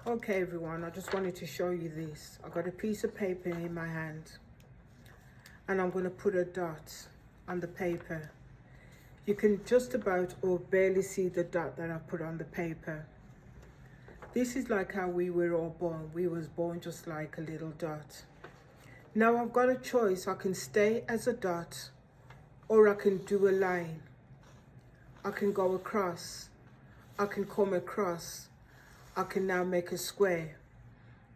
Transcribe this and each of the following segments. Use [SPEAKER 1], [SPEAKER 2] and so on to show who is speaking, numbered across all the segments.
[SPEAKER 1] Okay everyone, I just wanted to show you this. I got a piece of paper in my hand and I'm going to put a dot on the paper. You can just about or barely see the dot that I put on the paper. This is like how we were all born. We was born just like a little dot. Now I've got a choice. I can stay as a dot or I can do a line. I can go across. I can come across. I can now make a square.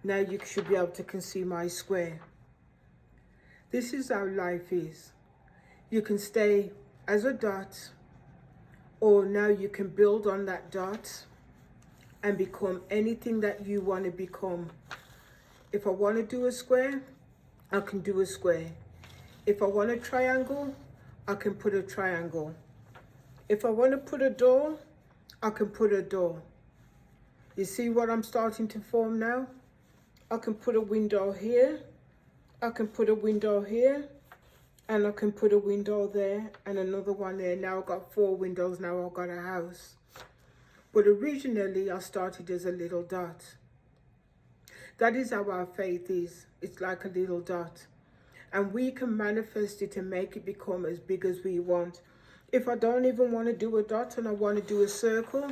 [SPEAKER 1] Now you should be able to see my square. This is how life is. You can stay as a dot, or now you can build on that dot and become anything that you want to become. If I want to do a square, I can do a square. If I want a triangle, I can put a triangle. If I want to put a door, I can put a door. You see what I'm starting to form now? I can put a window here, I can put a window here, and I can put a window there and another one there. Now I've got 4 windows, now I've got a house. But originally I started as a little dot. That is how our faith is. It's like a little dot. And we can manifest it and make it become as big as we want. If I don't even want to do a dot and I want to do a circle,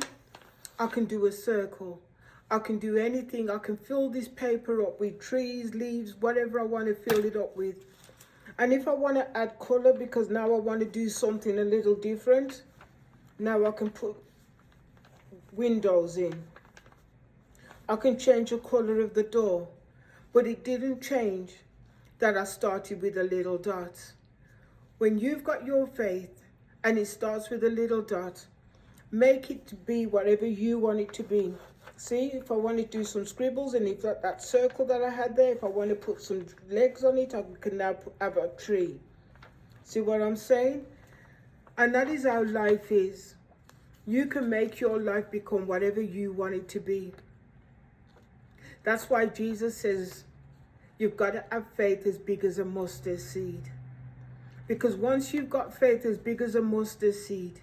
[SPEAKER 1] I can do a circle. I can do anything. I can fill this paper up with trees, leaves, whatever I want to fill it up with. And if I want to add color, because now I want to do something a little different, now I can put windows in. I can change the color of the door, but it didn't change that I started with a little dot. When you've got your faith and it starts with a little dot, make it to be whatever you want it to be. See, if I want to do some scribbles, and if that circle that I had there, if I want to put some legs on it, I can now have a tree. See what I'm saying? And that is how life is. You can make your life become whatever you want it to be. That's why Jesus says you've got to have faith as big as a mustard seed. Because once you've got faith as big as a mustard seed,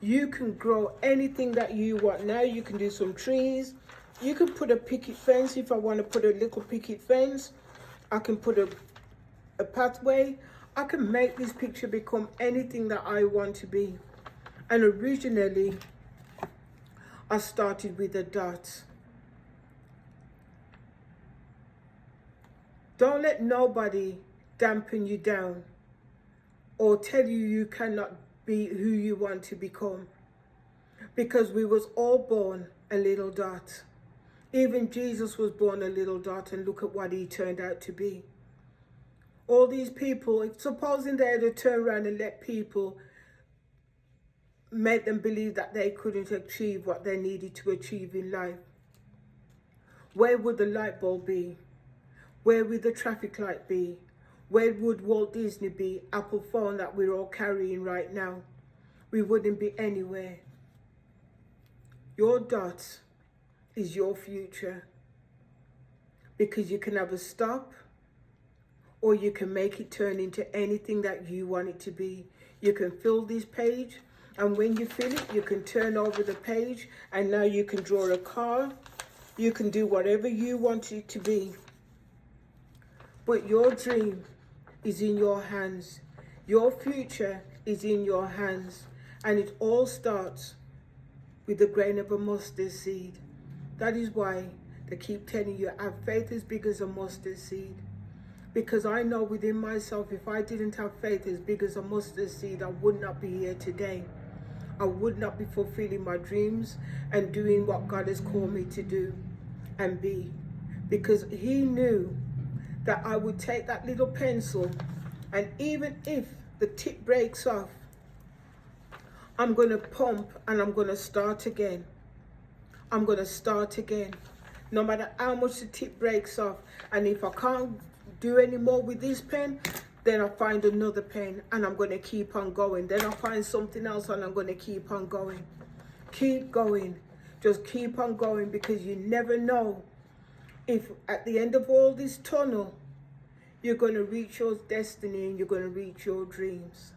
[SPEAKER 1] you can grow anything that you want. Now you can do some trees. You can put a picket fence. If I want to put a little picket fence, I can put a pathway. I can make this picture become anything that I want to be. And originally, I started with a dot. Don't let nobody dampen you down or tell you you cannot be who you want to become, because we was all born a little dot. Even Jesus was born a little dot, and look at what he turned out to be. All these people, if supposing they had to turn around and let people make them believe that they couldn't achieve what they needed to achieve in life, where would the light bulb be? Where would the traffic light be? Where would Walt Disney be? Apple phone that we're all carrying right now. We wouldn't be anywhere. Your dot is your future. Because you can have a stop, or you can make it turn into anything that you want it to be. You can fill this page, and when you fill it, you can turn over the page, and now you can draw a car. You can do whatever you want it to be. But your dream is in your hands. Your future is in your hands. And it all starts with the grain of a mustard seed. That is why they keep telling you, have faith as big as a mustard seed. Because I know within myself, if I didn't have faith as big as a mustard seed, I would not be here today. I would not be fulfilling my dreams and doing what God has called me to do and be. Because he knew that I would take that little pencil, and even if the tip breaks off, I'm going to pump and I'm going to start again. I'm going to start again. No matter how much the tip breaks off. And if I can't do any more with this pen, then I find another pen and I'm going to keep on going. Then I find something else and I'm going to keep on going. Keep going. Just keep on going, because you never know if at the end of all this tunnel, you're going to reach your destiny and you're going to reach your dreams.